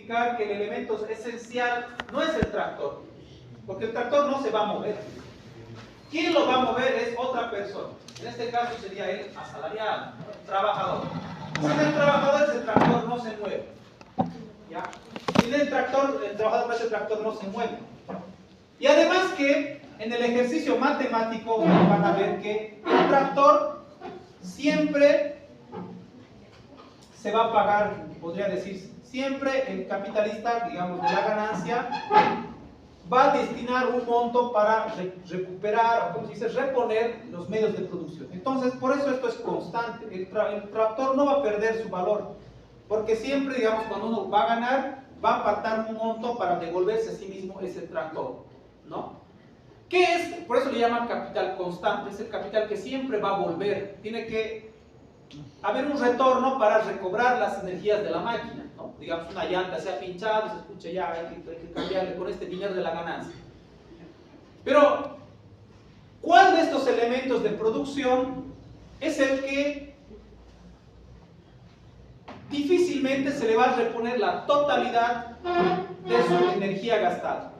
significar que el elemento esencial no es el tractor, porque el tractor no se va a mover. Quien lo va a mover es otra persona. En este caso sería el asalariado, el trabajador. Sin el trabajador, ese tractor no se mueve. ¿Ya? Sin el tractor, el trabajador con ese tractor no se mueve. Y además que en el ejercicio matemático van a ver que el tractor siempre se va a pagar, podría decir, siempre el capitalista, digamos, de la ganancia, va a destinar un monto para recuperar, o como se dice, reponer los medios de producción. Entonces, por eso esto es constante. El tractor no va a perder su valor, porque siempre, digamos, cuando uno va a ganar, va a apartar un monto para devolverse a sí mismo ese tractor, ¿no? ¿Qué es? Por eso le llaman capital constante. Es el capital que siempre va a volver. Tiene que haber un retorno para recobrar las energías de la máquina, ¿no? Digamos, una llanta se ha pinchado, se escucha ya, hay que cambiarle con este dinero de la ganancia. Pero, ¿cuál de estos elementos de producción es el que difícilmente se le va a reponer la totalidad de su energía gastada?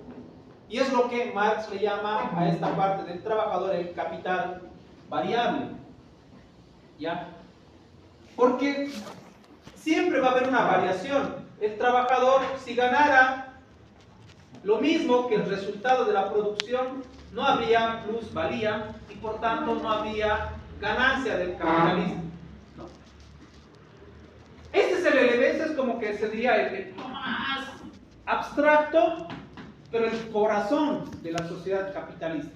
Y es lo que Marx le llama a esta parte del trabajador el capital variable. ¿Ya? Porque siempre va a haber una variación. El trabajador, si ganara lo mismo que el resultado de la producción, no habría plusvalía y por tanto no habría ganancia del capitalista, ¿no? Este es el elemento, es como que sería el más abstracto, pero el corazón de la sociedad capitalista,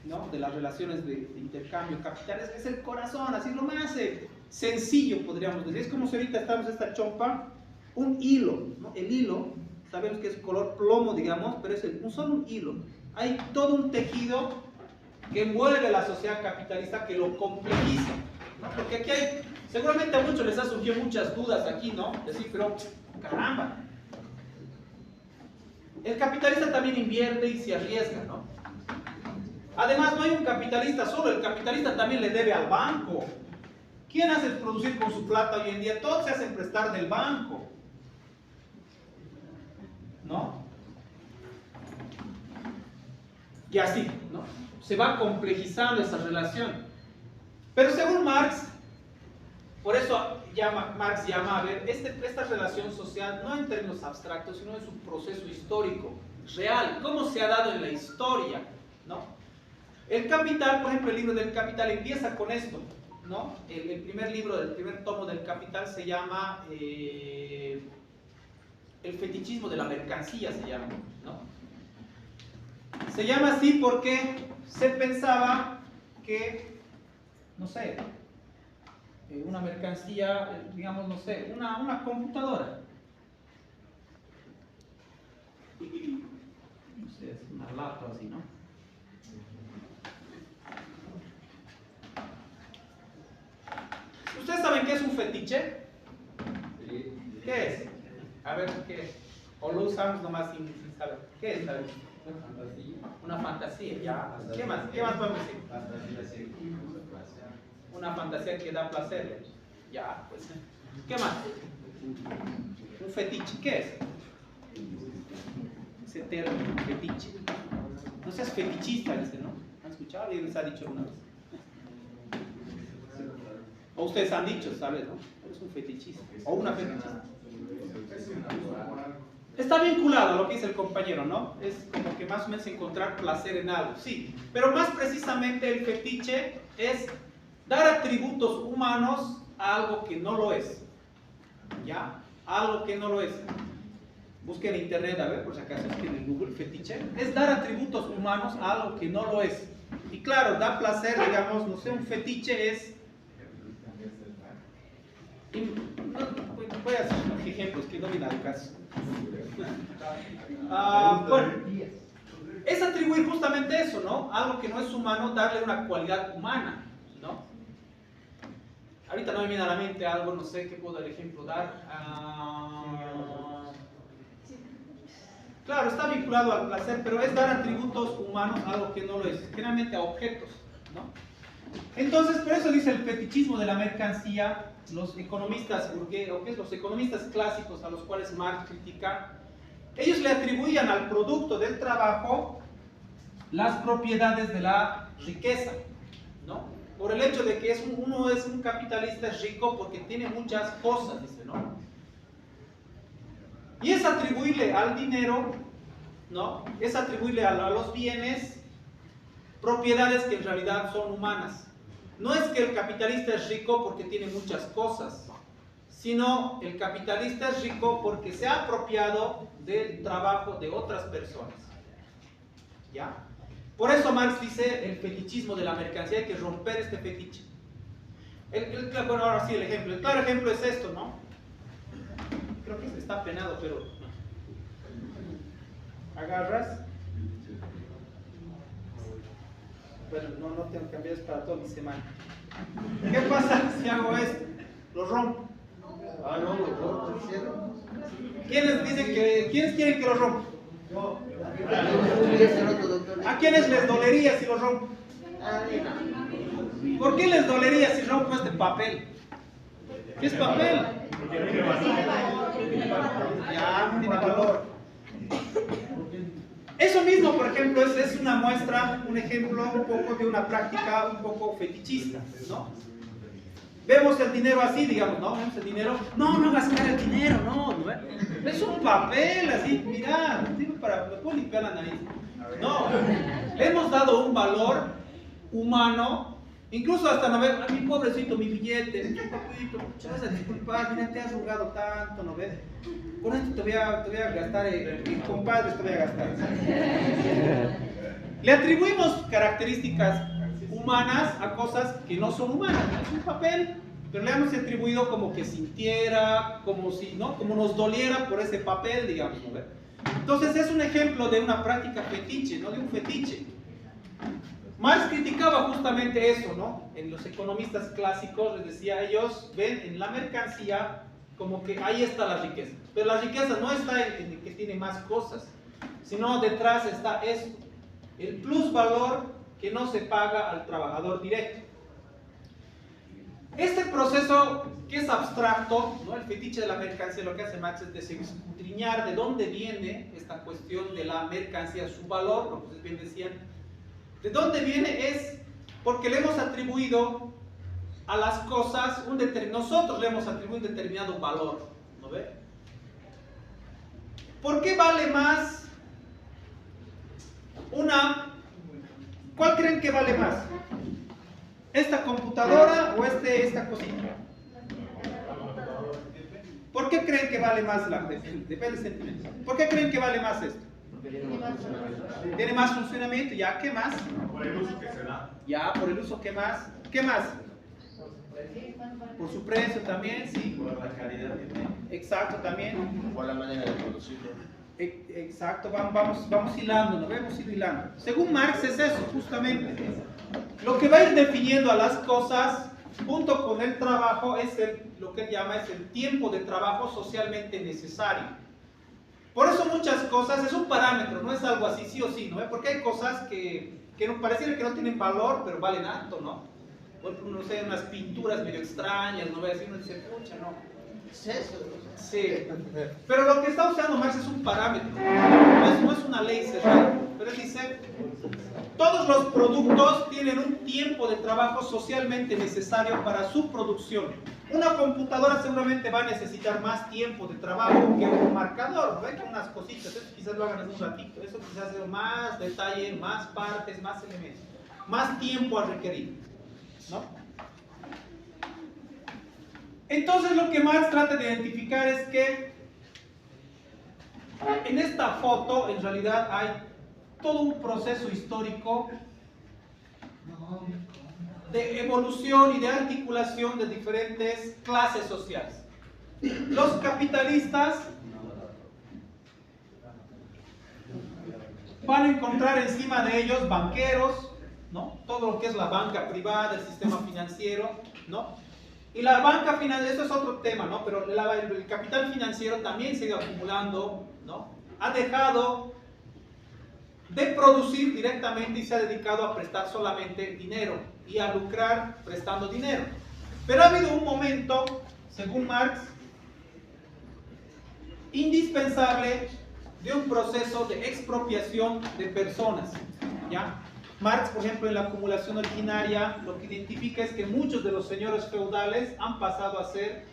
¿no? De las relaciones de intercambio capitales, es el corazón, así lo más sencillo podríamos decir. Es como si ahorita estamos esta chompa, un hilo, ¿no? El hilo, sabemos que es color plomo, digamos, pero es solo un hilo. Hay todo un tejido que envuelve la sociedad capitalista que lo complejiza, ¿no? Porque aquí hay, seguramente a muchos les ha surgido muchas dudas aquí, ¿no? Decir, pero caramba, el capitalista también invierte y se arriesga, ¿no? Además, no hay un capitalista solo, el capitalista también le debe al banco. ¿Quién hace producir con su plata hoy en día? Todos se hacen prestar del banco, ¿no? Y así, ¿no? Se va complejizando esa relación. Pero según Marx, por eso Marx llama a ver esta relación social no en términos abstractos, sino en su proceso histórico, real, cómo se ha dado en la historia, ¿no? El Capital, por ejemplo, el libro del Capital empieza con esto, ¿no? El primer libro, el primer tomo del Capital se llama El fetichismo de la mercancía, se llama, ¿no? Se llama así porque se pensaba que, no sé, una mercancía, digamos, no sé, una computadora. No sé, es una laptop así, ¿no? ¿Ustedes saben qué es un fetiche? ¿Qué es? A ver, ¿qué es? O lo usamos nomás sin saber. ¿Qué es? ¿Sabes? Una fantasía. Una fantasía, ya. ¿Qué más? ¿Qué más podemos decir? Fantasía. Una fantasía que da placer. Ya, pues. ¿Qué más? Un fetiche, ¿qué es? Ese término, fetiche. No seas fetichista, dice, ¿no? ¿Han escuchado? ¿Alguien les ha dicho una vez? O ustedes han dicho, ¿sabes? ¿No? Eres un fetichista. O una fetichista. Está vinculado a lo que dice el compañero, ¿no? Es como que más o menos encontrar placer en algo, sí. Pero más precisamente el fetiche es dar atributos humanos a algo que no lo es. ¿Ya? Algo que no lo es. Busquen en internet, a ver, por si acaso busquen en Google, fetiche. Es dar atributos humanos a algo que no lo es. Y claro, da placer, digamos, no sé, un fetiche es... Voy a hacer unos ejemplos que no vienen al caso. Bueno, es atribuir justamente eso, ¿no? Algo que no es humano, darle una cualidad humana, ¿no? Ahorita no me viene a la mente algo, no sé qué puedo el ejemplo dar. Claro, está vinculado al placer, pero es dar atributos humanos a algo que no lo es, generalmente a objetos, ¿no? Entonces, por eso dice el fetichismo de la mercancía, los economistas burgueses, los economistas clásicos a los cuales Marx critica, ellos le atribuían al producto del trabajo las propiedades de la riqueza, ¿no? Por el hecho de que uno es un capitalista rico porque tiene muchas cosas, dice, ¿no? Y es atribuirle al dinero, ¿no? Es atribuirle a los bienes propiedades que en realidad son humanas. No es que el capitalista es rico porque tiene muchas cosas, sino el capitalista es rico porque se ha apropiado del trabajo de otras personas. ¿Ya? Por eso Marx dice el fetichismo de la mercancía, hay que romper este fetiche. Bueno, ahora sí el ejemplo. El claro ejemplo es esto, ¿no? Creo que está penado, pero agarras. Bueno, no tengo que cambiar, es para toda mi semana. ¿Qué pasa si hago esto? Lo rompo. Ah, no, lo rompo. ¿Quiénes quieren que lo rompa? Yo. ¿A quiénes les dolería si lo rompo? ¿Por qué les dolería si rompo este papel? ¿Qué es papel? Ya, tiene valor. Eso mismo, por ejemplo, es una muestra, un ejemplo un poco de una práctica un poco fetichista, ¿no? Vemos el dinero así, digamos, ¿no? Vemos el dinero, no hagas caer el dinero, no, es un papel así, mira, me puedo limpiar la nariz. No, le hemos dado un valor humano, incluso hasta no ver, a mi pobrecito, mi billete, papito, te vas a disculpar, mira, te has arrugado tanto, ¿no ves? Con esto te voy a gastar, mis compadres te voy a gastar. Le atribuimos características humanas a cosas que no son humanas, es un papel, pero le hemos atribuido como que sintiera, como si, ¿no? Como nos doliera por ese papel, digamos, ¿no? Entonces es un ejemplo de una práctica fetiche, ¿no? De un fetiche. Marx criticaba justamente eso, ¿no? En los economistas clásicos les decía, ellos ven en la mercancía como que ahí está la riqueza, pero la riqueza no está en el que tiene más cosas, sino detrás está esto, el plusvalor que no se paga al trabajador directo. Este proceso que es abstracto, ¿no? El fetiche de la mercancía, lo que hace Marx es escudriñar de dónde viene esta cuestión de la mercancía, su valor, como ustedes bien decían. ¿De dónde viene? Es porque le hemos atribuido a las cosas, nosotros le hemos atribuido un determinado valor, ¿no ve? ¿Por qué vale más ¿cuál creen que vale más? ¿Esta computadora o esta cosita? ¿Por qué creen que vale más depende del sentimiento? ¿Por qué creen que vale más esto? Tiene más funcionamiento, ¿ya? ¿Qué más? Por el uso que se da. Ya, por el uso, ¿qué más? ¿Qué más? Por su precio también, sí. Por la calidad que tiene. Exacto, también. Por la manera de producirlo. Exacto, vamos hilando, nos vemos ir hilando. Según Marx es eso, justamente. Lo que va a ir definiendo a las cosas, junto con el trabajo, es lo que él llama es el tiempo de trabajo socialmente necesario. Por eso muchas cosas, es un parámetro, no es algo así sí o sí, ¿no? Porque hay cosas que no pareciera que no tienen valor, pero valen alto, ¿no? Por ejemplo, no sé, unas pinturas medio extrañas, no voy a decir, uno dice, pucha, no. ¿Es eso? Sí, pero lo que está usando Marx es un parámetro, no es una ley cerrada, pero él dice, todos los productos tienen un tiempo de trabajo socialmente necesario para su producción. Una computadora seguramente va a necesitar más tiempo de trabajo que un marcador, ¿no? Que unas cositas, eso quizás lo hagan en un ratito, eso quizás sea más detalle, más partes, más elementos, más tiempo a requerir, ¿no? Entonces lo que Marx trata de identificar es que en esta foto en realidad hay todo un proceso histórico de evolución y de articulación de diferentes clases sociales. Los capitalistas van a encontrar encima de ellos banqueros, ¿no? Todo lo que es la banca privada, el sistema financiero, ¿no? Y la banca financiera, eso es otro tema, ¿no? Pero el capital financiero también se ha ido acumulando, ¿no? Ha dejado de producir directamente y se ha dedicado a prestar solamente dinero y a lucrar prestando dinero. Pero ha habido un momento, según Marx, indispensable de un proceso de expropiación de personas, ¿ya? Marx, por ejemplo, en la acumulación originaria, lo que identifica es que muchos de los señores feudales han pasado a ser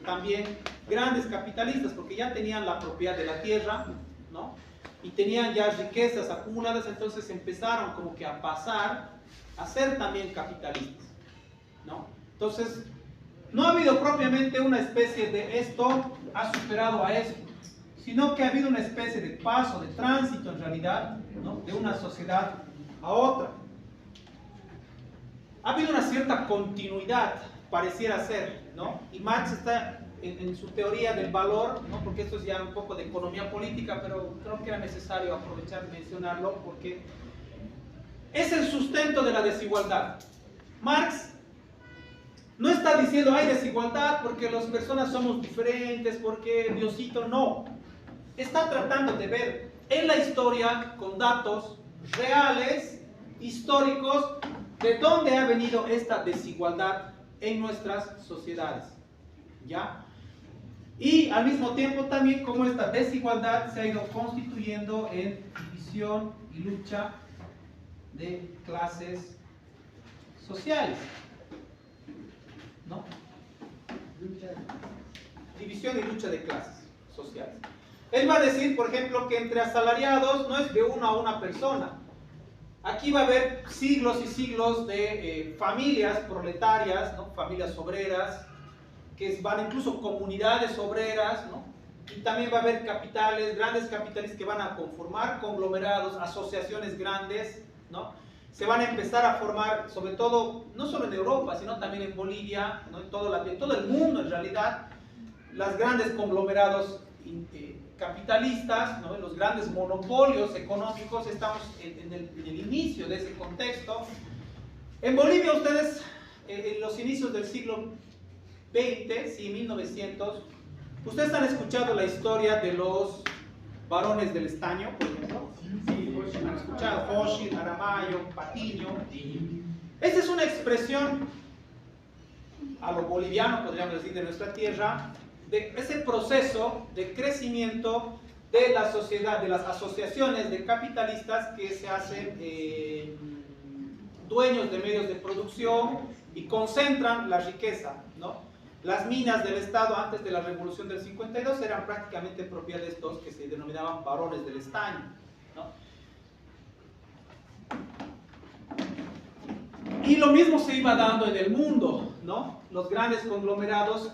también grandes capitalistas, porque ya tenían la propiedad de la tierra, ¿no? Y tenían ya riquezas acumuladas, entonces empezaron como que a pasar a ser también capitalistas, ¿no? Entonces, no ha habido propiamente una especie de esto ha superado a esto, sino que ha habido una especie de paso, de tránsito en realidad, ¿no? De una sociedad a otra. Ha habido una cierta continuidad, pareciera ser, ¿no? Y Marx está en su teoría del valor, ¿no? Porque esto es ya un poco de economía política, pero creo que era necesario aprovechar y mencionarlo porque es el sustento de la desigualdad. Marx no está diciendo hay desigualdad porque las personas somos diferentes, porque Diosito, no. Está tratando de ver en la historia con datos reales, históricos, de dónde ha venido esta desigualdad en nuestras sociedades, ¿ya? Y al mismo tiempo también cómo esta desigualdad se ha ido constituyendo en división y lucha de clases sociales, ¿no? División y lucha de clases sociales. Él va a decir, por ejemplo, que entre asalariados no es de una a una persona. Aquí va a haber siglos y siglos de familias proletarias, ¿no? Familias obreras, que van incluso comunidades obreras, ¿no? Y también va a haber capitales, grandes capitales que van a conformar conglomerados, asociaciones grandes, ¿no? Se van a empezar a formar, sobre todo, no solo en Europa, sino también en Bolivia, ¿no? En todo el mundo en realidad, los grandes conglomerados capitalistas, ¿no? Los grandes monopolios económicos, estamos en el inicio de ese contexto. En Bolivia ustedes, en los inicios del siglo XX, sí, 1900, ustedes han escuchado la historia de los varones del estaño, por ejemplo. Sí, han escuchado Fósil, Aramayo, Patiño. Esa es una expresión a lo boliviano, podríamos decir, de nuestra tierra, de ese proceso de crecimiento de la sociedad, de las asociaciones de capitalistas que se hacen dueños de medios de producción y concentran la riqueza, ¿no? Las minas del Estado antes de la Revolución del 52 eran prácticamente propiedad de estos que se denominaban varones del estaño, ¿no? Y lo mismo se iba dando en el mundo, ¿no? Los grandes conglomerados,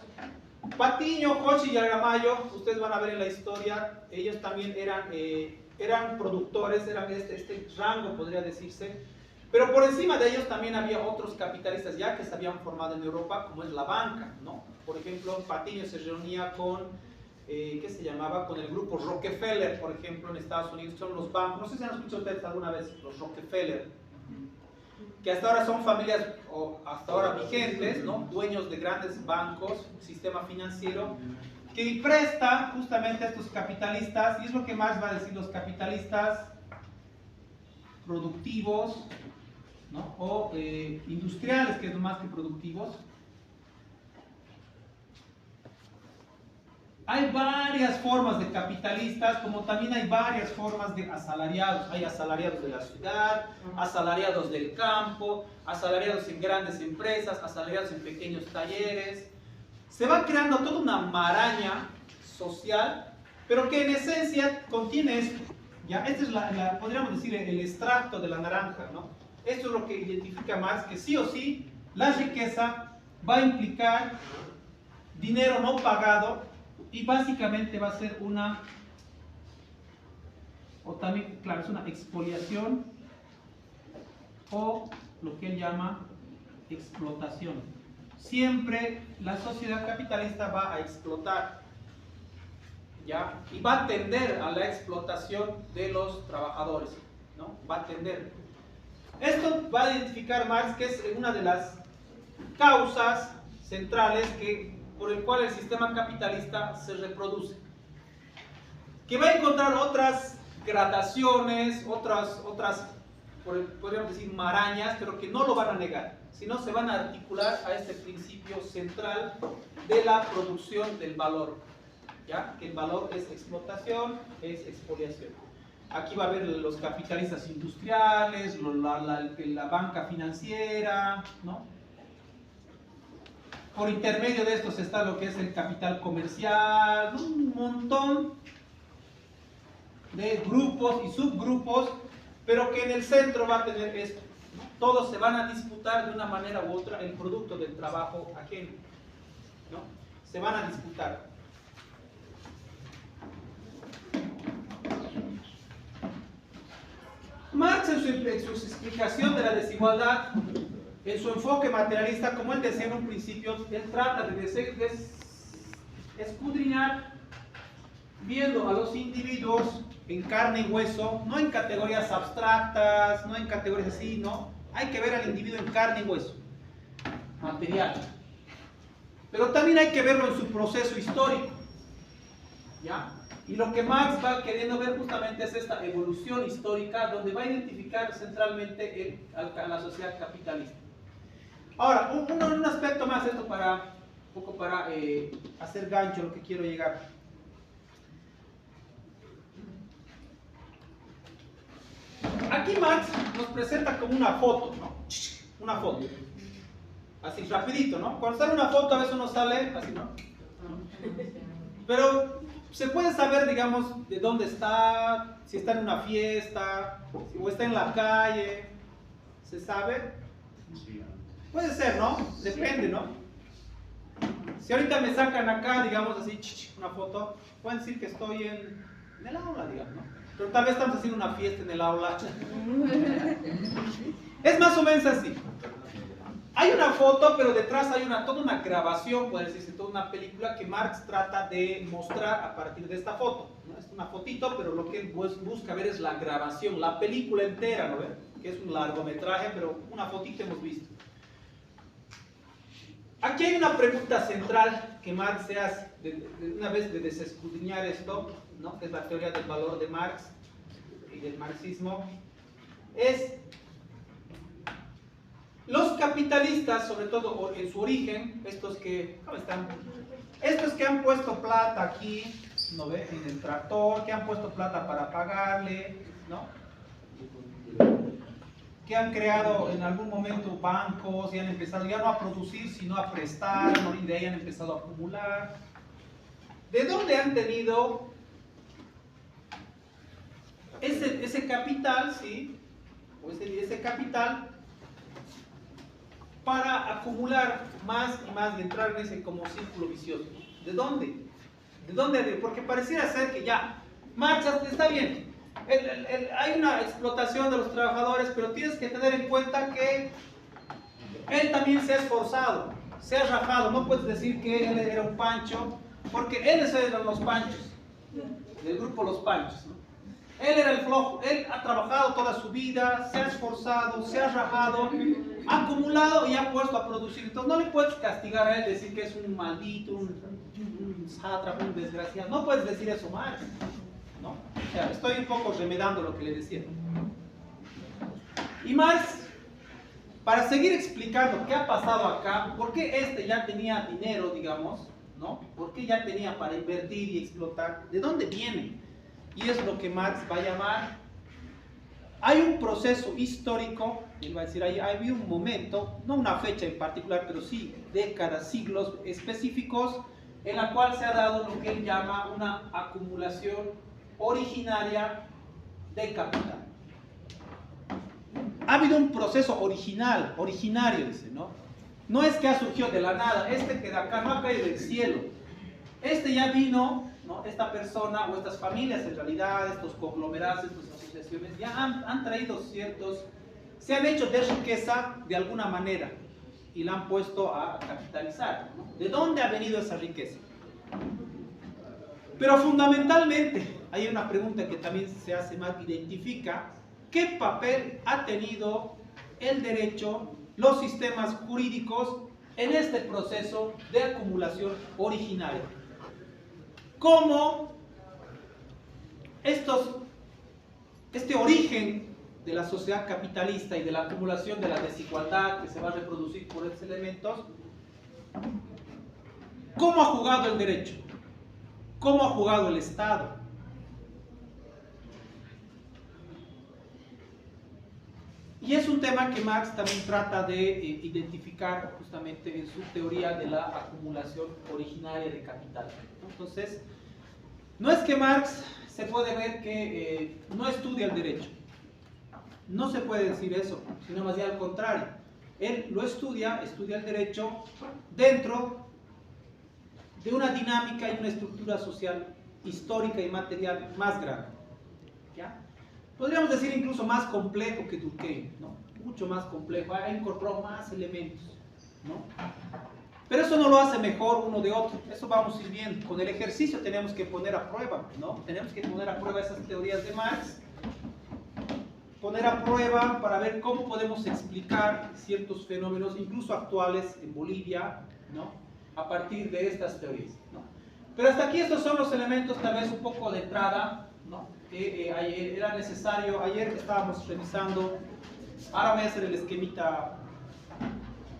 Patiño, Jochi y Aramayo, ustedes van a ver en la historia, ellos también eran productores, eran este rango, podría decirse, pero por encima de ellos también había otros capitalistas ya que se habían formado en Europa, como es la banca, ¿no? Por ejemplo, Patiño se reunía con, ¿qué se llamaba? Con el grupo Rockefeller, por ejemplo, en Estados Unidos, son los bancos, no sé si han escuchado ustedes alguna vez los Rockefeller, que hasta ahora son familias, o hasta ahora vigentes, ¿no? Dueños de grandes bancos, sistema financiero, que presta justamente a estos capitalistas, y es lo que más va a decir los capitalistas productivos, ¿no? O industriales, que es más que productivos. Hay varias formas de capitalistas, como también hay varias formas de asalariados. Hay asalariados de la ciudad, asalariados del campo, asalariados en grandes empresas, asalariados en pequeños talleres. Se va creando toda una maraña social, pero que en esencia contiene esto. ¿Ya? Este es podríamos decir, el extracto de la naranja, ¿no? Esto es lo que identifica Marx, que sí o sí la riqueza va a implicar dinero no pagado y básicamente va a ser una, o también, claro, es una expoliación o lo que él llama explotación. Siempre la sociedad capitalista va a explotar, ¿ya? Y va a tender a la explotación de los trabajadores, ¿no? Va a tender. Esto va a identificar Marx que es una de las causas centrales por el cual el sistema capitalista se reproduce. Que va a encontrar otras gradaciones, otras podríamos decir marañas, pero que no lo van a negar. sino se van a articular a este principio central de la producción del valor, ¿ya? Que el valor es explotación, es expoliación. Aquí va a haber los capitalistas industriales, la banca financiera, ¿no? Por intermedio de estos está lo que es el capital comercial, un montón de grupos y subgrupos, pero que en el centro va a tener esto, ¿no? Todos se van a disputar de una manera u otra el producto del trabajo ajeno, ¿no? Se van a disputar. Marx en su explicación de la desigualdad, en su enfoque materialista, como él decía en un principio, él trata de escudriñar viendo a los individuos en carne y hueso, no en categorías abstractas, no en categorías así, no. Hay que ver al individuo en carne y hueso, material. Pero también hay que verlo en su proceso histórico, ¿ya? Y lo que Marx va queriendo ver justamente es esta evolución histórica, donde va a identificar centralmente a la sociedad capitalista. Ahora, un aspecto más, esto para, un poco para hacer gancho a lo que quiero llegar. Aquí Marx nos presenta como una foto, ¿no? Una foto. Así, rapidito, ¿no? Cuando sale una foto a veces uno sale así, ¿no? Pero se puede saber, digamos, de dónde está, si está en una fiesta, o está en la calle, ¿se sabe? Puede ser, ¿no? Depende, ¿no? Si ahorita me sacan acá, digamos así, una foto, pueden decir que estoy en el aula, digamos, ¿no? Pero tal vez estamos haciendo una fiesta en el aula. Es más o menos así. Hay una foto, pero detrás hay toda una grabación, puede decirse, toda una película que Marx trata de mostrar a partir de esta foto, ¿no? Es una fotito, pero lo que él busca ver es la grabación, la película entera, ¿no ven? Que es un largometraje, pero una fotito hemos visto. Aquí hay una pregunta central que Marx se hace, una vez de desescudriñar esto, ¿no? Que es la teoría del valor de Marx y del marxismo, es: los capitalistas, sobre todo en su origen, estos que, ¿cómo están? Estos que han puesto plata aquí, ¿no ve? En el tractor, que han puesto plata para pagarle, ¿no? Que han creado en algún momento bancos y han empezado ya no a producir, sino a prestar, ¿no? Y de ahí han empezado a acumular. ¿De dónde han tenido ese capital, sí? O ese capital para acumular más y más y entrar en ese como círculo vicioso. ¿De dónde? ¿De dónde? Porque pareciera ser que ya, marcha, está bien, hay una explotación de los trabajadores, pero tienes que tener en cuenta que él también se ha esforzado, se ha rajado. No puedes decir que él era un pancho, porque él es de los panchos, del grupo Los Panchos, ¿no? Él era el flojo, él ha trabajado toda su vida, se ha esforzado, se ha rajado, ha acumulado y ha puesto a producir. Entonces no le puedes castigar a él, decir que es un maldito, un sátrapa, un desgraciado. No puedes decir eso, Marx, ¿no? O sea, estoy un poco remedando lo que le decía. Y Marx, para seguir explicando qué ha pasado acá, por qué este ya tenía dinero, digamos, ¿no? ¿Por qué ya tenía para invertir y explotar? ¿De dónde viene? Y es lo que Marx va a llamar, hay un proceso histórico, él va a decir, hay un momento, no una fecha en particular, pero sí décadas, siglos específicos, en la cual se ha dado lo que él llama una acumulación originaria de capital. Ha habido un proceso originario, dice, ¿no? No es que ha surgido de la nada, que de acá no ha caído del cielo. Ya vino, ¿no? Esta persona o estas familias, en realidad, estos conglomerados, estas asociaciones, ya han traído se han hecho de riqueza de alguna manera y la han puesto a capitalizar, ¿no? ¿De dónde ha venido esa riqueza? Pero fundamentalmente, hay una pregunta que también se hace más, identifica qué papel ha tenido el derecho, los sistemas jurídicos en este proceso de acumulación originaria. ¿Cómo este origen de la sociedad capitalista y de la acumulación de la desigualdad que se va a reproducir por estos elementos, ¿cómo ha jugado el derecho? ¿Cómo ha jugado el Estado? Y es un tema que Marx también trata de identificar justamente en su teoría de la acumulación originaria de capital. Entonces, no es que Marx se puede ver que no estudia el derecho. No se puede decir eso, sino más bien al contrario. Él lo estudia el derecho dentro de una dinámica y una estructura social histórica y material más grande. ¿Ya? Podríamos decir incluso más complejo que Durkheim, ¿no? Mucho más complejo, ha incorporado más elementos, ¿no? Pero eso no lo hace mejor uno de otro, eso vamos a ir viendo. Con el ejercicio tenemos que poner a prueba, ¿no? Tenemos que poner a prueba esas teorías de Marx, poner a prueba para ver cómo podemos explicar ciertos fenómenos, incluso actuales en Bolivia, ¿no? A partir de estas teorías, ¿no? Pero hasta aquí estos son los elementos tal vez un poco de entrada, ¿no? Que ayer era necesario, ayer estábamos revisando, ahora voy a hacer el esquemita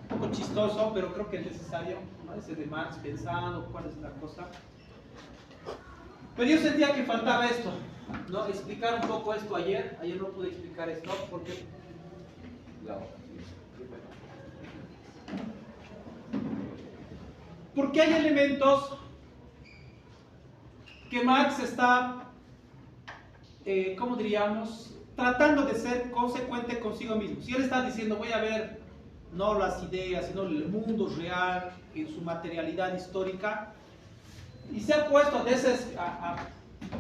un poco chistoso, pero creo que es necesario, ¿no? Ese de Marx pensando cuál es la cosa. Pero yo sentía que faltaba esto, ¿no? Explicar un poco esto ayer no pude explicar esto porque... Porque hay elementos que Marx está, ¿cómo diríamos?, tratando de ser consecuente consigo mismo. Si él está diciendo, voy a ver no las ideas, sino el mundo real en su materialidad histórica, y se ha puesto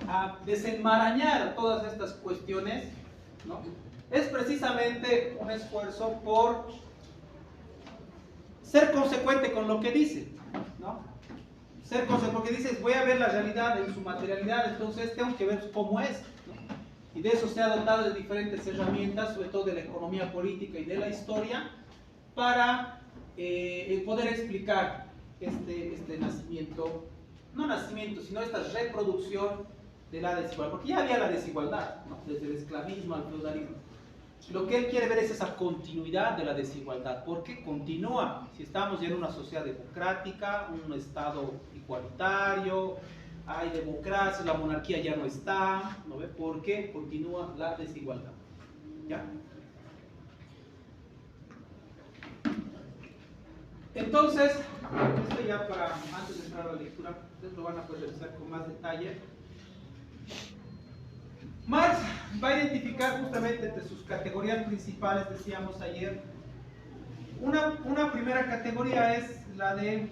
a desenmarañar todas estas cuestiones, ¿no? Es precisamente un esfuerzo por ser consecuente con lo que dice, ¿no? Ser consecuente, porque dices, voy a ver la realidad en su materialidad, entonces tengo que ver cómo es, ¿no? Y de eso se ha dotado de diferentes herramientas, sobre todo de la economía política y de la historia, para poder explicar este nacimiento, no nacimiento, sino esta reproducción de la desigualdad, porque ya había la desigualdad, ¿no? Desde el esclavismo al feudalismo. Lo que él quiere ver es esa continuidad de la desigualdad, porque continúa. Si estamos ya en una sociedad democrática, un Estado igualitario, hay democracia, la monarquía ya no está, ¿no ve? Porque continúa la desigualdad. ¿Ya? Entonces, esto ya para antes de entrar a la lectura, ustedes lo van a poder revisar con más detalle. Marx va a identificar justamente entre sus categorías principales, decíamos ayer, una primera categoría es la de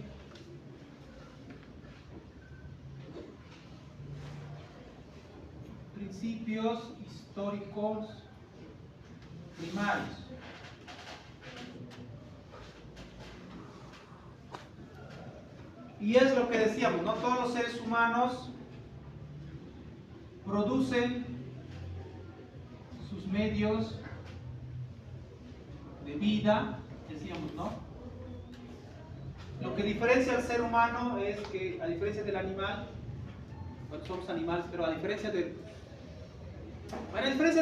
principios históricos primarios. Y es lo que decíamos, ¿no? Todos los seres humanos producen sus medios de vida, decíamos, ¿no? Lo que diferencia al ser humano es que, a diferencia del animal, bueno, somos animales, pero a diferencia de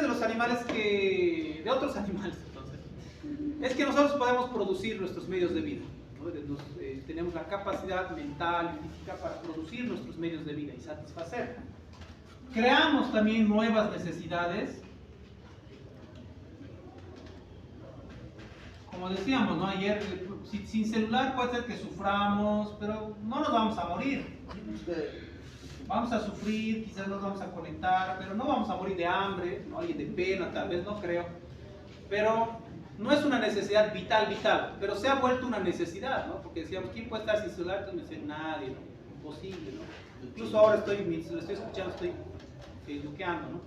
los animales que... de otros animales, entonces, es que nosotros podemos producir nuestros medios de vida, ¿no? Tenemos la capacidad mental y física para producir nuestros medios de vida y satisfacer. Creamos también nuevas necesidades, como decíamos, ¿no? Ayer, sin celular puede ser que suframos, pero no nos vamos a morir. Vamos a sufrir, quizás nos vamos a conectar, pero no vamos a morir de hambre, ¿no? Y de pena, tal vez, no creo. Pero no es una necesidad vital, pero se ha vuelto una necesidad, ¿no? Porque decíamos, ¿quién puede estar sin celular? Entonces me dicen, nadie, ¿no? Imposible, ¿no? Incluso ahora mientras lo estoy escuchando, estoy facebookeando, ¿no?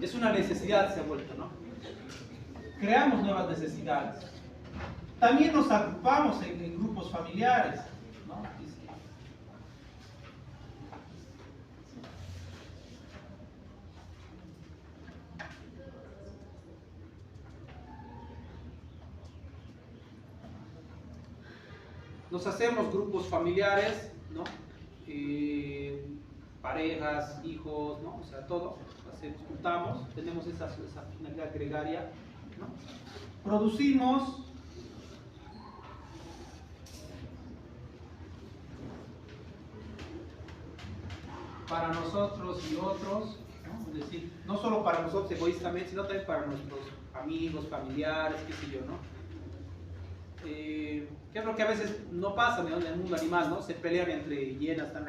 Es una necesidad, se ha vuelto, ¿no? Creamos nuevas necesidades. También nos agrupamos en grupos familiares, ¿no? Nos hacemos grupos familiares, ¿no? Parejas, hijos, ¿no? O sea, todo, hacemos, juntamos, tenemos esa finalidad gregaria, ¿no? Producimos para nosotros y otros, ¿no? Es decir, no solo para nosotros egoístamente, sino también para nuestros amigos, familiares, qué sé yo, ¿no? Que es lo que a veces no pasa, ¿no? En el mundo animal, ¿no? Se pelean entre hienas, están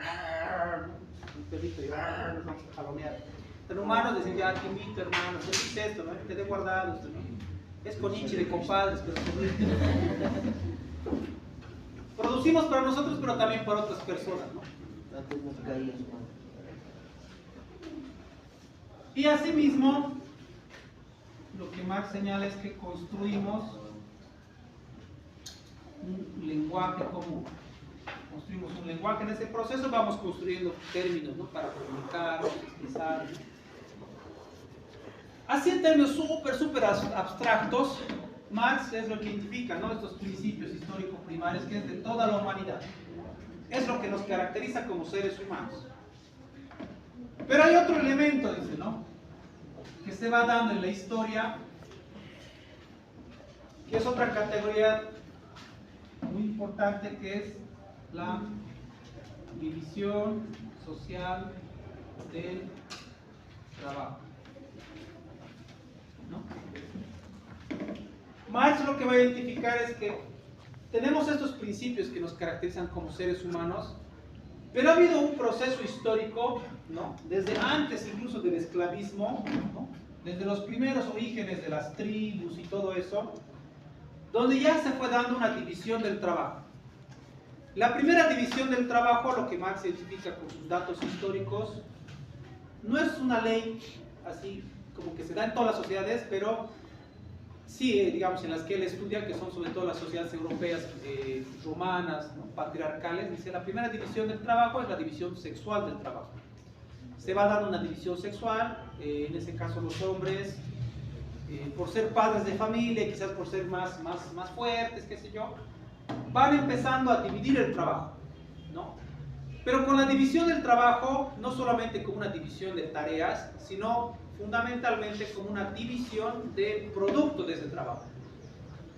un perrito y nos vamos a jalonear. Entre humanos decir, ya te invito, hermano, te dice esto, ¿no? Te he guardado esto, ¿no? Es con Ichi de compadres, pero producimos para nosotros, pero también para otras personas, ¿no? Antes nos caías, man. Y asimismo, lo que Marx señala es que construimos un lenguaje común. Construimos un lenguaje. En ese proceso vamos construyendo términos, ¿no? Para comunicar, expresar, ¿no? Así en términos súper abstractos, Marx es lo que identifica, ¿no? Estos principios históricos primarios que es de toda la humanidad. Es lo que nos caracteriza como seres humanos. Pero hay otro elemento, dice, ¿no? Que se va dando en la historia, que es otra categoría muy importante, que es la división social del trabajo, ¿no? Marx lo que va a identificar es que tenemos estos principios que nos caracterizan como seres humanos, pero ha habido un proceso histórico, ¿no? Desde antes incluso del esclavismo, ¿no? Desde los primeros orígenes de las tribus y todo eso, donde ya se fue dando una división del trabajo. La primera división del trabajo, lo que Marx identifica con sus datos históricos, no es una ley así como que se da en todas las sociedades, pero sí, digamos, en las que él estudia, que son sobre todo las sociedades europeas, romanas, ¿no? Patriarcales, dice, la primera división del trabajo es la división sexual del trabajo. Se va dando una división sexual, en ese caso los hombres, por ser padres de familia, quizás por ser más fuertes, qué sé yo, van empezando a dividir el trabajo, ¿no? Pero con la división del trabajo, no solamente como una división de tareas, sino fundamentalmente como una división del producto de ese trabajo.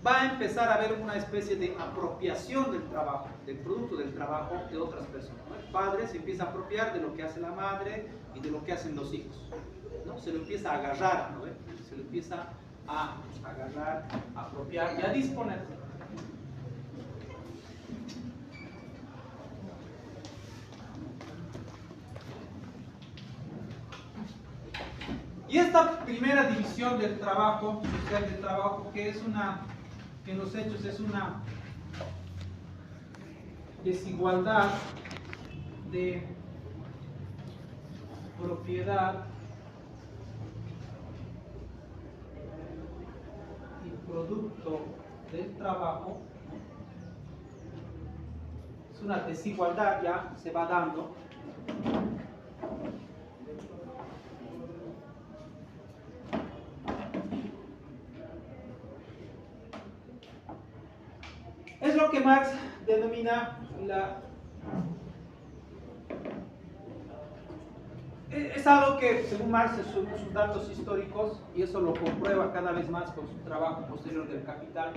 Va a empezar a haber una especie de apropiación del trabajo, del producto del trabajo de otras personas, ¿no? El padre se empieza a apropiar de lo que hace la madre y de lo que hacen los hijos, ¿no? Se lo empieza a agarrar, ¿no? Se lo empieza a agarrar, a apropiar y a disponer. Y esta primera división del trabajo, social del trabajo, que es que en los hechos es una desigualdad de propiedad y producto del trabajo, es una desigualdad, ya se va dando. Es lo que Marx denomina es algo que, según Marx, son sus datos históricos, y eso lo comprueba cada vez más con su trabajo posterior del Capital.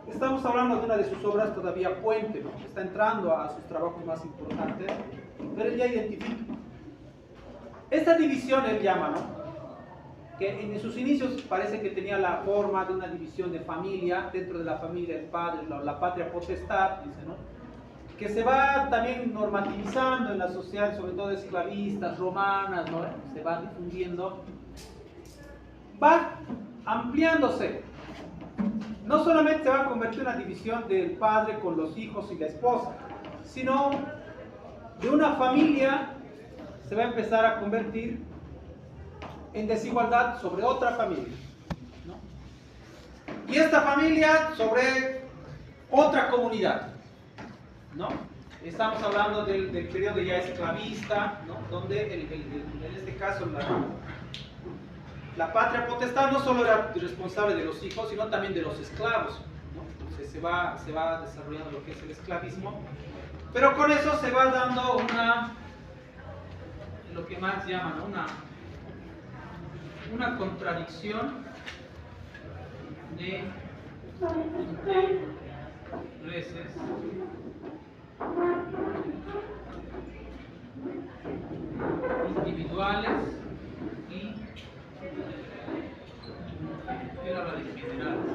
Estamos hablando de una de sus obras todavía puente, ¿no? Está entrando a sus trabajos más importantes, pero él ya identifica. Esta división él llama, ¿no? Que en sus inicios parece que tenía la forma de una división de familia, dentro de la familia el padre, la patria potestad, dice, ¿no? Que se va también normativizando en la sociedad, sobre todo esclavistas, romanas, ¿no? Se va difundiendo, va ampliándose. No solamente se va a convertir en una división del padre con los hijos y la esposa, sino de una familia se va a empezar a convertir en desigualdad sobre otra familia, ¿no? Y esta familia sobre otra comunidad, ¿no? Estamos hablando del periodo ya esclavista, ¿no? Donde en este caso la patria potestad no solo era responsable de los hijos, sino también de los esclavos, ¿no? Entonces se va desarrollando lo que es el esclavismo, pero con eso se va dando una lo que Marx llama, ¿no? una contradicción de intereses individuales y él habla de generales.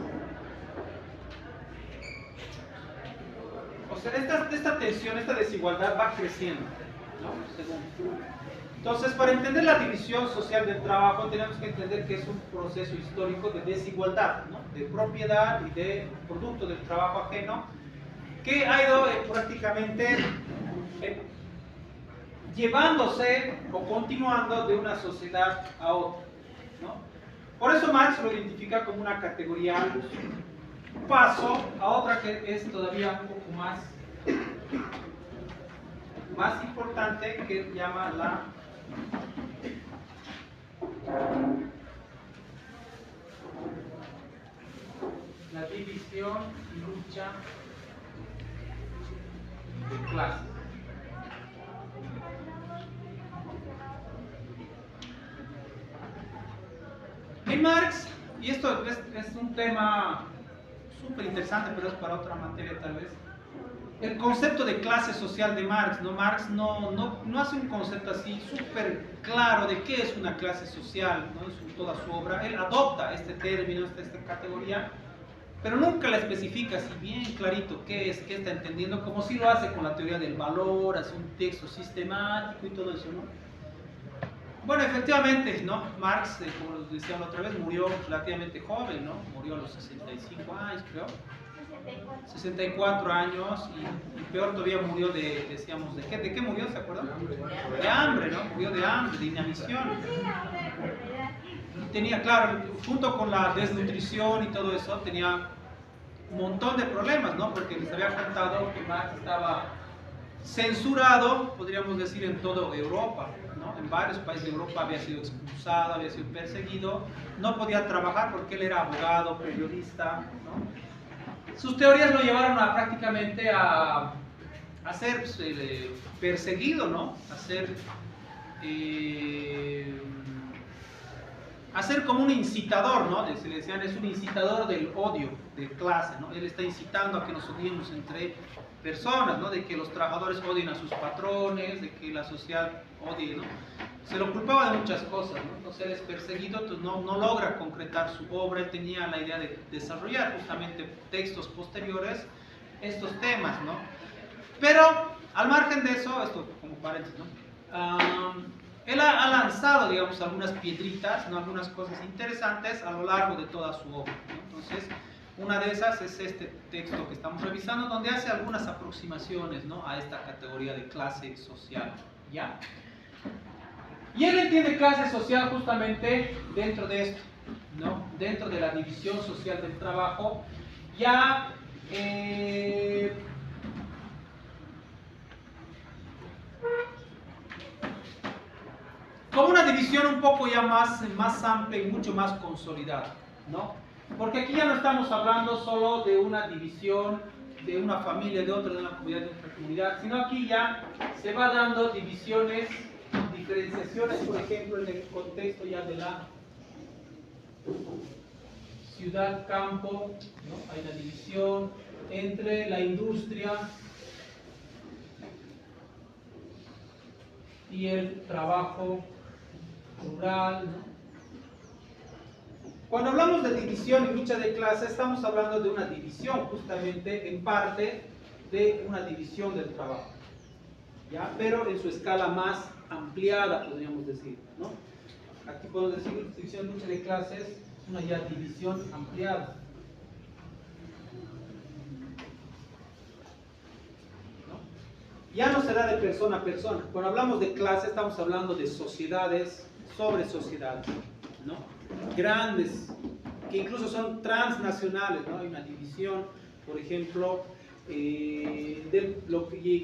O sea, esta tensión, esta desigualdad va creciendo, ¿no? Entonces, para entender la división social del trabajo, tenemos que entender que es un proceso histórico de desigualdad, ¿no? De propiedad y de producto del trabajo ajeno, que ha ido prácticamente llevándose o continuando de una sociedad a otra, ¿no? Por eso Marx lo identifica como una categoría paso a otra que es todavía un poco más importante, que llama la división y lucha de clases. En Marx, y esto es un tema súper interesante, pero es para otra materia tal vez, el concepto de clase social de Marx, ¿no? Marx no hace un concepto así súper claro de qué es una clase social, ¿no? En toda su obra. Él adopta este término, esta categoría, pero nunca la especifica así bien clarito qué es, qué está entendiendo, como si lo hace con la teoría del valor, hace un texto sistemático y todo eso, ¿no? Bueno, efectivamente, ¿no? Marx, como les decía la otra vez, murió relativamente joven, ¿no? Murió a los 65 años, creo. 64 años, y peor todavía murió decíamos, ¿de qué murió? ¿Se acuerdan? De hambre, ¿no? Murió de hambre, de inanición. Tenía, claro, junto con la desnutrición y todo eso, tenía un montón de problemas, ¿no? Porque les había contado que Marx estaba censurado, podríamos decir, en toda Europa, ¿no? En varios países de Europa había sido expulsado, había sido perseguido, no podía trabajar porque él era abogado, periodista, ¿no? Sus teorías lo llevaron prácticamente a ser perseguido, ¿no? A ser como un incitador, ¿no? Se le decían, es un incitador del odio de clase, ¿no? Él está incitando a que nos odiemos entre personas, ¿no? De que los trabajadores odien a sus patrones, de que la sociedad odie, ¿no? Se lo culpaba de muchas cosas, ¿no? Entonces él es perseguido, entonces no logra concretar su obra. Él tenía la idea de desarrollar justamente textos posteriores estos temas, ¿no? Pero al margen de eso, esto como paréntesis, ¿no? Él ha lanzado, digamos, algunas piedritas, ¿no? Algunas cosas interesantes a lo largo de toda su obra, ¿no? Entonces, una de esas es este texto que estamos revisando, donde hace algunas aproximaciones, ¿no? A esta categoría de clase social, ¿ya? Y él entiende clase social justamente dentro de esto, ¿no? Dentro de la división social del trabajo, ya como una división un poco ya más amplia y mucho más consolidada, ¿no? Porque aquí ya no estamos hablando solo de una división de una familia, de otra, de una comunidad, de otra comunidad, sino aquí ya se va dando divisiones, diferenciaciones, por ejemplo, en el contexto ya de la ciudad-campo, ¿no? Hay una división entre la industria y el trabajo rural, ¿no? Cuando hablamos de división y lucha de clases, estamos hablando de una división, justamente, en parte, de una división del trabajo, ¿ya? Pero en su escala más ampliada, podríamos decir, ¿no? Aquí podemos decir división y lucha de clases, es una ya división ampliada, ¿no? Ya no será de persona a persona. Cuando hablamos de clase, estamos hablando de sociedades sobre sociedades, ¿no? Grandes, que incluso son transnacionales, ¿no? Hay una división, por ejemplo, y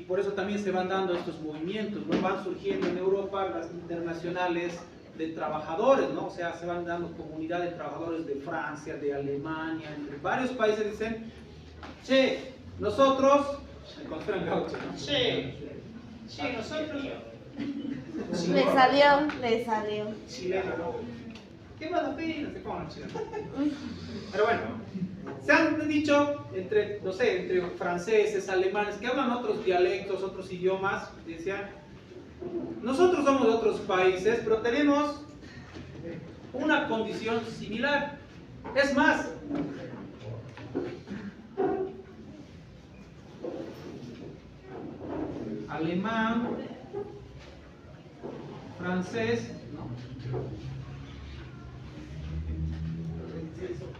por eso también se van dando estos movimientos, ¿no? Van surgiendo en Europa las internacionales de trabajadores, ¿no? O sea, se van dando comunidades de trabajadores de Francia, de Alemania, entre varios países. Dicen, che, nosotros, me consideran gaucho, ¿no? Sí, nosotros. Le salió. Chileno, ¿no? ¿Qué más opinas? Se ponen chilenos. Pero bueno, se han dicho entre, no sé, entre franceses, alemanes, que hablan otros dialectos, otros idiomas, decían, nosotros somos de otros países, pero tenemos una condición similar. Es más, alemán, francés, ¿no?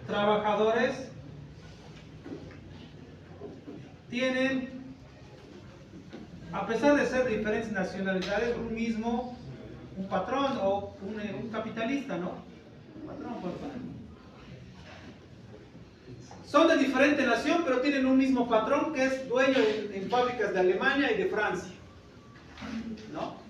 Trabajadores tienen, a pesar de ser diferentes nacionalidades, un patrón o un capitalista, ¿no? Patrón, por favor. Son de diferente nación, pero tienen un mismo patrón que es dueño en fábricas de Alemania y de Francia, ¿no?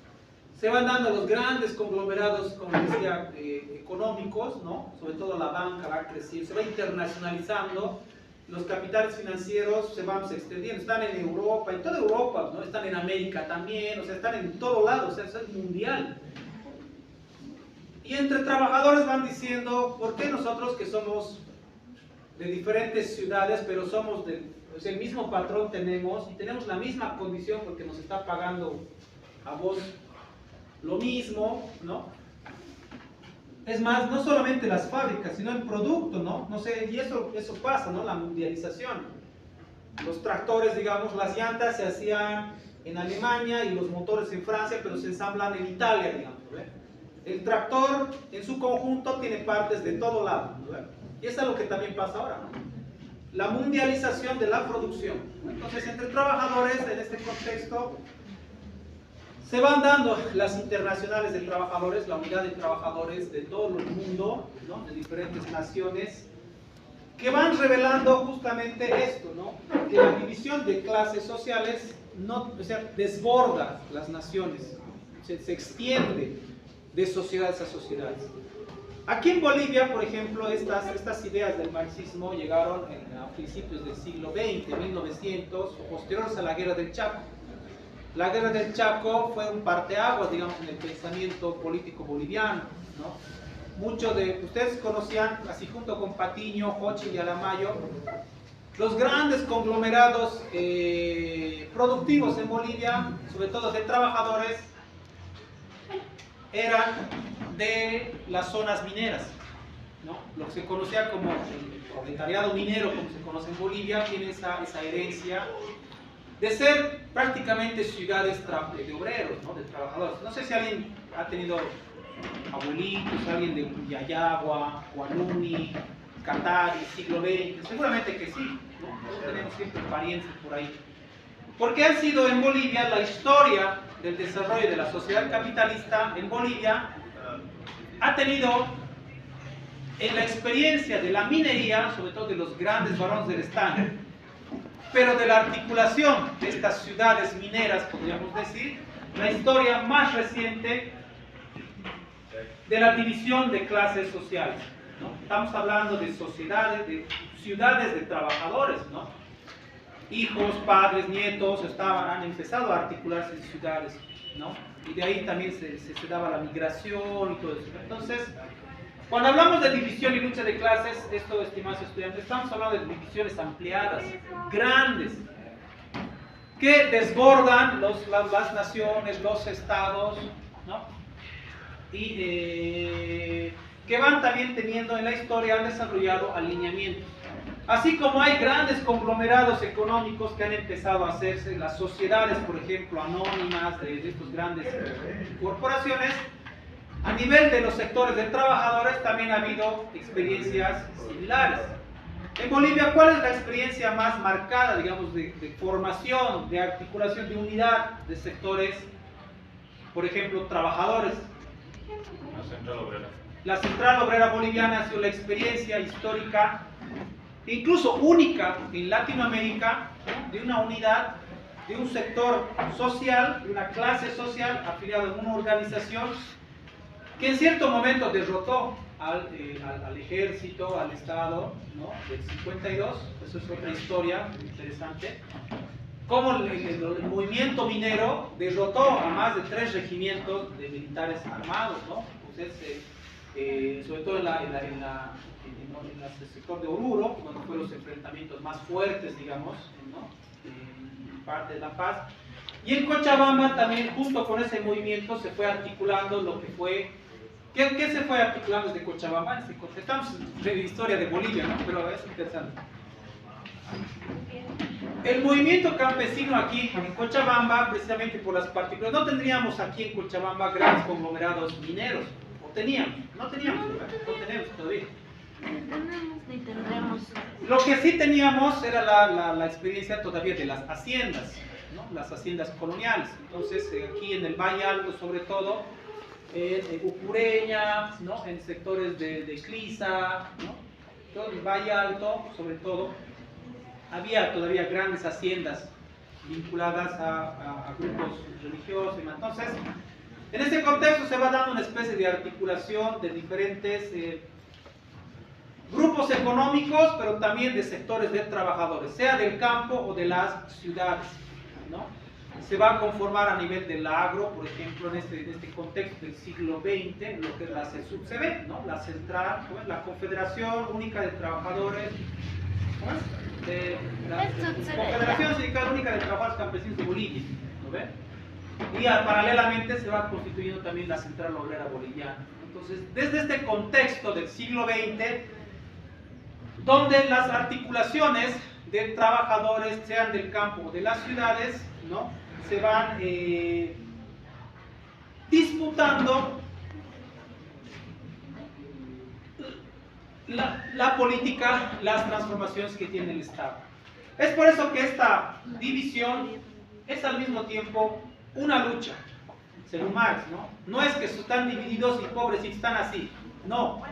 Se van dando los grandes conglomerados, como decía, económicos, ¿no? Sobre todo la banca va a crecer, se va internacionalizando, los capitales financieros se van extendiendo, están en Europa, en toda Europa, ¿no? Están en América también, o sea, están en todo lado, o sea, es mundial. Y entre trabajadores van diciendo, ¿por qué nosotros que somos de diferentes ciudades, pero somos o sea, el mismo patrón tenemos y tenemos la misma condición porque nos está pagando a vos lo mismo, ¿no? Es más, no solamente las fábricas, sino el producto, ¿no? No sé, y eso pasa, ¿no? La mundialización. Los tractores, digamos, las llantas se hacían en Alemania y los motores en Francia, pero se ensamblan en Italia, digamos, ¿ve? El tractor en su conjunto tiene partes de todo lado, ¿ve? Y eso es lo que también pasa ahora, ¿no? La mundialización de la producción. Entonces, entre trabajadores, en este contexto, se van dando las internacionales de trabajadores, la unidad de trabajadores de todo el mundo, ¿no? De diferentes naciones, que van revelando justamente esto, ¿no? Que la división de clases sociales no, o sea, desborda las naciones, se extiende de sociedades a sociedades. Aquí en Bolivia, por ejemplo, estas ideas del marxismo llegaron a principios del siglo XX, 1900, o posteriores a la Guerra del Chaco. La Guerra del Chaco fue un parteaguas, digamos, en el pensamiento político boliviano, ¿no? Muchos de ustedes conocían, así junto con Patiño, Hochi y Aramayo, los grandes conglomerados productivos en Bolivia, sobre todo de trabajadores, eran de las zonas mineras, ¿no? Lo que se conocía como el proletariado minero, como se conoce en Bolivia, tiene esa herencia de ser prácticamente ciudades de obreros, ¿no? De trabajadores. No sé si alguien ha tenido abuelitos, alguien de Yayagua, Guanuni, Catari, siglo XX, seguramente que sí, ¿no? Todos tenemos siempre parientes por ahí. Porque ha sido en Bolivia la historia del desarrollo de la sociedad capitalista en Bolivia, ha tenido en la experiencia de la minería, sobre todo de los grandes varones del estaño, pero de la articulación de estas ciudades mineras, podríamos decir, la historia más reciente de la división de clases sociales, ¿no? Estamos hablando de sociedades, de ciudades de trabajadores, ¿no? Hijos, padres, nietos han empezado a articularse en ciudades, ¿no? Y de ahí también se daba la migración y todo eso. Entonces, cuando hablamos de división y lucha de clases, esto, estimados estudiantes, estamos hablando de divisiones ampliadas, grandes, que desbordan las naciones, los estados, ¿no? Y que van también teniendo en la historia, han desarrollado alineamientos. Así como hay grandes conglomerados económicos que han empezado a hacerse, las sociedades, por ejemplo, anónimas de estas grandes corporaciones, a nivel de los sectores de trabajadores también ha habido experiencias similares. En Bolivia, ¿cuál es la experiencia más marcada, digamos, de formación, de articulación, de unidad de sectores, por ejemplo, trabajadores? La Central Obrera. La Central Obrera Boliviana ha sido la experiencia histórica, incluso única en Latinoamérica, de una unidad, de un sector social, de una clase social afiliada a una organización que en cierto momento derrotó al ejército, al Estado, ¿no? Del 52, eso es otra historia interesante, cómo el movimiento minero derrotó a más de 3 regimientos de militares armados, ¿no? Entonces, sobre todo en el sector de Oruro, donde fueron los enfrentamientos más fuertes, digamos, ¿no? En parte de La Paz. Y en Cochabamba también, junto con ese movimiento, se fue articulando lo que fue... ¿Qué se fue articulando desde Cochabamba? Estamos en la historia de Bolivia, ¿no? Pero es interesante. El movimiento campesino aquí en Cochabamba, precisamente por las particularidades, no tendríamos aquí en Cochabamba grandes conglomerados mineros, o teníamos, no tenemos todavía. Ni tendremos. Lo que sí teníamos era la experiencia todavía de las haciendas, ¿no? Las haciendas coloniales. Entonces, aquí en el Valle Alto, sobre todo, en Ucureña, ¿no? En sectores de Clisa, ¿no? Todo el Valle Alto, sobre todo, había todavía grandes haciendas vinculadas a grupos religiosos. Entonces, en ese contexto se va dando una especie de articulación de diferentes grupos económicos, pero también de sectores de trabajadores, sea del campo o de las ciudades, ¿no? Se va a conformar a nivel del agro, por ejemplo, en este contexto del siglo XX, lo que es la CESUTCB, ¿no? La central, ¿no? La Confederación Única de Trabajadores, ¿cómo es? Confederación Sindical Única de Trabajadores Campesinos de Bolivia, ¿no ven? Y paralelamente se va constituyendo también la Central Obrera Boliviana. Entonces, desde este contexto del siglo XX, donde las articulaciones de trabajadores, sean del campo o de las ciudades, ¿no? Se van disputando la política, las transformaciones que tiene el Estado. Es por eso que esta división es al mismo tiempo una lucha, según Marx, ¿no? No es que están divididos y pobrecitos están así, no.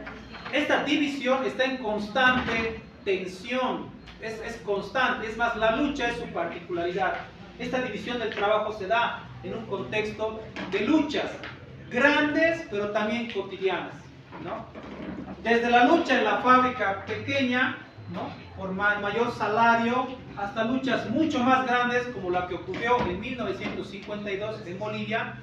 Esta división está en constante tensión, es constante, es más, la lucha es su particularidad. Esta división del trabajo se da en un contexto de luchas grandes, pero también cotidianas, ¿no? Desde la lucha en la fábrica pequeña, ¿no? Por mayor salario, hasta luchas mucho más grandes como la que ocurrió en 1952 en Bolivia